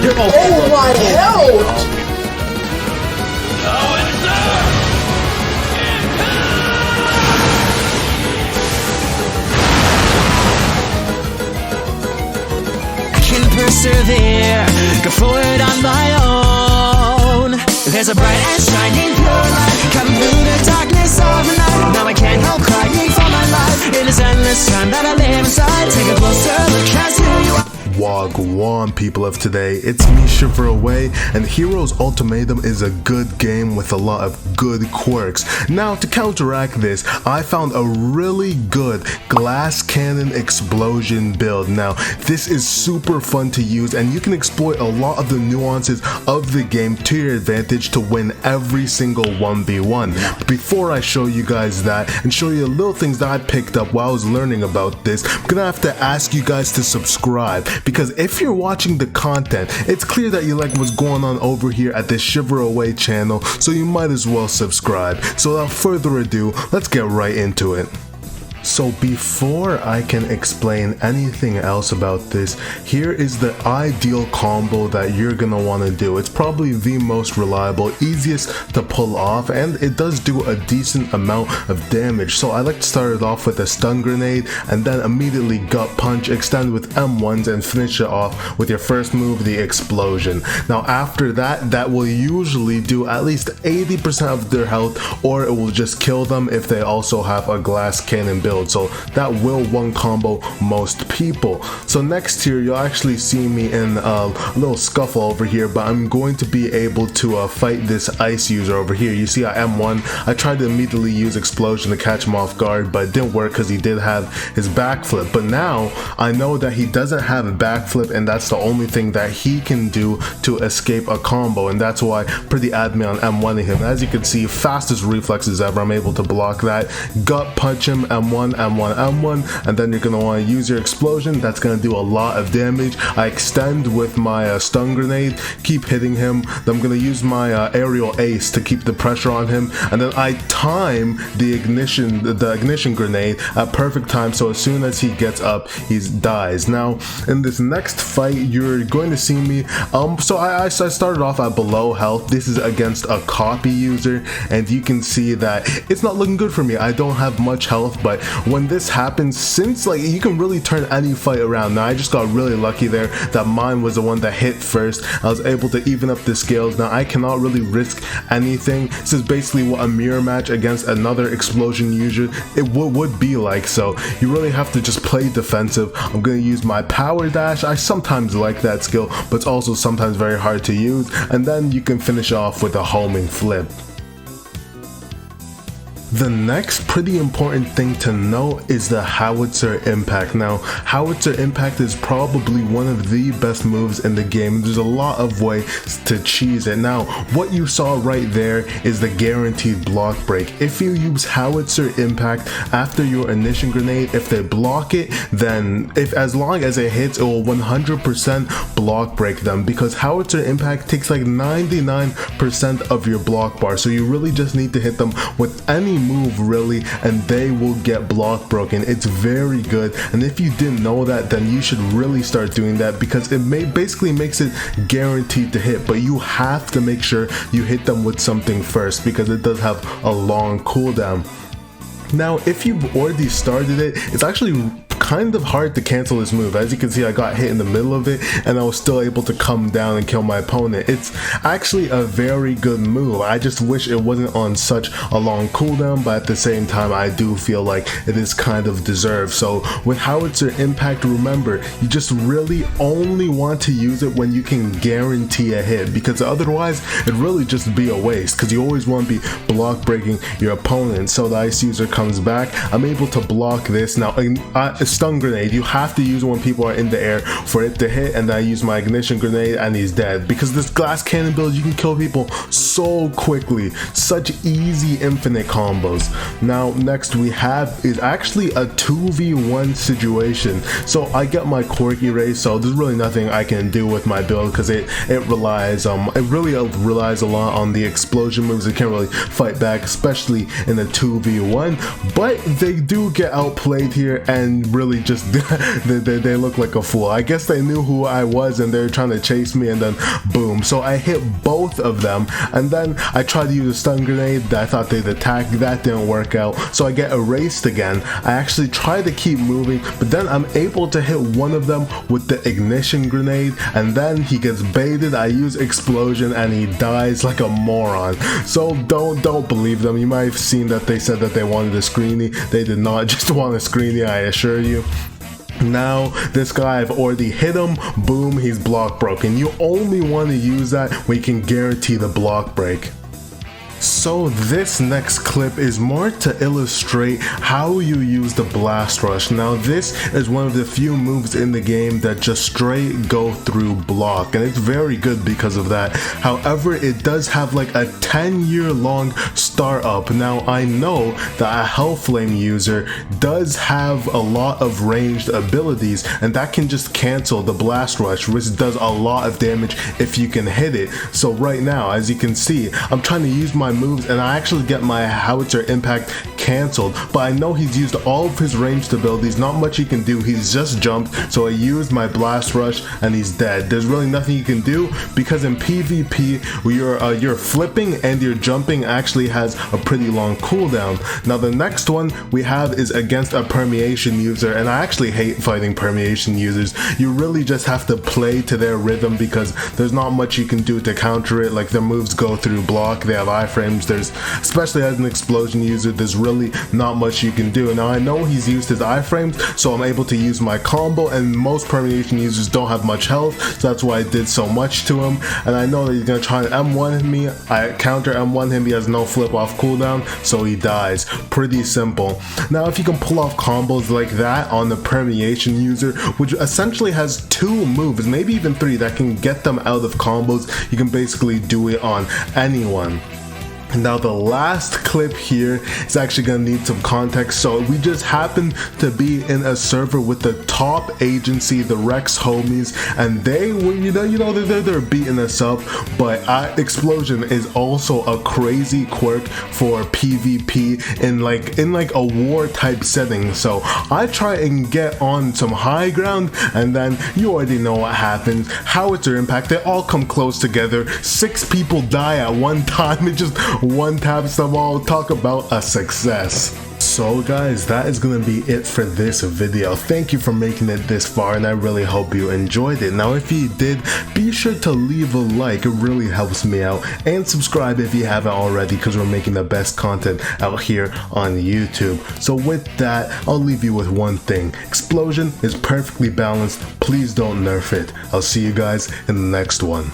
Oh my health! I can persevere, go forward on my own. There's a bright and shining pure light coming through the darkness of the night. Now I can't help crying for my life. In this endless time that I live inside, take a closer look as who you are. Wagwan people of today, it's me ShiverAway, and Heroes Ultimatum is a good game with a lot of good quirks. Now to counteract this, I found a really good glass cannon explosion build. Now this is super fun to use and you can exploit a lot of the nuances of the game to your advantage to win every single 1v1. Before I show you guys that and show you the little things that I picked up while I was learning about this, I'm gonna have to ask you guys to subscribe, because if you're watching the content, it's clear that you like what's going on over here at the ShiverAway channel, so you might as well subscribe. So without further ado, let's get right into it. So before I can explain anything else about this, here is the ideal combo that you're gonna want to do. It's probably the most reliable, easiest to pull off, and it does do a decent amount of damage. So I like to start it off with a stun grenade and then immediately gut punch, extend with M1s and finish it off with your first move, the explosion. Now after that, that will usually do at least 80% of their health, or it will just kill them if they also have a glass cannon build. So that will one combo most people. So next here, you'll actually see me in a little scuffle over here, but I'm going to be able to fight this ice user over here. You see I M1, I tried to immediately use explosion to catch him off guard, but it didn't work because he did have his backflip. But now I know that he doesn't have a backflip, and that's the only thing that he can do to escape a combo, and that's why pretty admin on M1ing him. As you can see, fastest reflexes ever, I'm able to block that, gut punch him, M1, and then you're going to want to use your explosion. That's going to do a lot of damage. I extend with my stun grenade, keep hitting him. Then I'm going to use my aerial ace to keep the pressure on him, and then I time the ignition grenade at perfect time, so as soon as he gets up, he dies. Now in this next fight, you're going to see me so I started off at below health. This is against a copy user, and you can see that it's not looking good for me. I don't have much health, but when this happens, since like you can really turn any fight around. Now I just got really lucky there that mine was the one that hit first. I was able to even up the scales. Now I cannot really risk anything. This is basically what a mirror match against another explosion user it would be like, so you really have to just play defensive. I'm going to use my power dash. I sometimes like that skill, but it's also sometimes very hard to use, and then you can finish off with a homing flip. The next pretty important thing to note is the howitzer impact. Now, howitzer impact is probably one of the best moves in the game. There's a lot of ways to cheese it. Now, what you saw right there is the guaranteed block break. If you use howitzer impact after your ignition grenade, if they block it, then as long as it hits, it will 100% block break them, because howitzer impact takes like 99% of your block bar. So you really just need to hit them with any move really, and they will get block broken. It's very good, and if you didn't know that, then you should really start doing that, because it basically makes it guaranteed to hit, but you have to make sure you hit them with something first, because it does have a long cooldown. Now if you've already started it, it's actually kind of hard to cancel this move. As you can see, I got hit in the middle of it and I was still able to come down and kill my opponent. It's actually a very good move. I just wish it wasn't on such a long cooldown, but at the same time I do feel like it is kind of deserved. So with howitzer impact, remember, you just really only want to use it when you can guarantee a hit, because otherwise it'd really just be a waste, because you always want to be block breaking your opponent. So the ice user comes back, I'm able to block this. Now a stun grenade, you have to use it when people are in the air for it to hit, and then I use my ignition grenade and he's dead, because this glass cannon build, you can kill people so quickly, such easy infinite combos. Now next we have is actually a 2v1 situation. So I get my quirk erase, so there's really nothing I can do with my build, because it really relies a lot on the explosion moves. It can't really fight back, especially in a 2v1, but they do get outplayed here and really really just they look like a fool. I guess they knew who I was and they were trying to chase me, and then boom. So I hit both of them, and then I tried to use a stun grenade. I thought they'd attack. That didn't work out, so I get erased again. I actually try to keep moving, but then I'm able to hit one of them with the ignition grenade, and then he gets baited. I use explosion and he dies like a moron. So don't believe them. You might have seen that they said that they wanted a screenie. They did not just want a screenie, I assure you. Now this guy, I've already hit him. Boom, he's block broken. You only want to use that when you can guarantee the block break. So this next clip is more to illustrate how you use the blast rush. Now this is one of the few moves in the game that just straight go through block, and it's very good because of that. However, it does have like a 10-year long startup. Now I know that a Hellflame user does have a lot of ranged abilities, and that can just cancel the blast rush, which does a lot of damage if you can hit it. So right now, as you can see, I'm trying to use my moves and I actually get my howitzer impact cancelled, but I know he's used all of his ranged abilities. Not much he can do. He's just jumped, so I used my blast rush and he's dead. There's really nothing you can do because in PvP your flipping and your jumping actually has a pretty long cooldown. Now the next one we have is against a permeation user, and I actually hate fighting permeation users. You really just have to play to their rhythm because there's not much you can do to counter it. Like their moves go through block, they have iframes. There's, especially as an explosion user, there's really not much you can do. Now I know he's used his iframes, so I'm able to use my combo, and most permeation users don't have much health, so that's why I did so much to him. And I know that he's gonna try and M1 me. I counter M1 him, he has no flip off cooldown, so he dies. Pretty simple. Now if you can pull off combos like that on the permeation user, which essentially has 2 moves, maybe even 3, that can get them out of combos, you can basically do it on anyone. Now the last clip here is actually gonna need some context. So we just happened to be in a server with the top agency, the Rex homies, and they were, they're beating us up. But explosion is also a crazy quirk for PvP in like a war type setting. So I try and get on some high ground, and then you already know what happens. Howitzer impact, they all come close together. 6 people die at one time. It just one taps them all. Talk about a success. So guys, that is gonna be it for this video. Thank you for making it this far, and I really hope you enjoyed it. Now if you did, be sure to leave a like, it really helps me out, and subscribe if you haven't already, because we're making the best content out here on YouTube. So with that, I'll leave you with one thing: explosion is perfectly balanced. Please don't nerf it. I'll see you guys in the next one.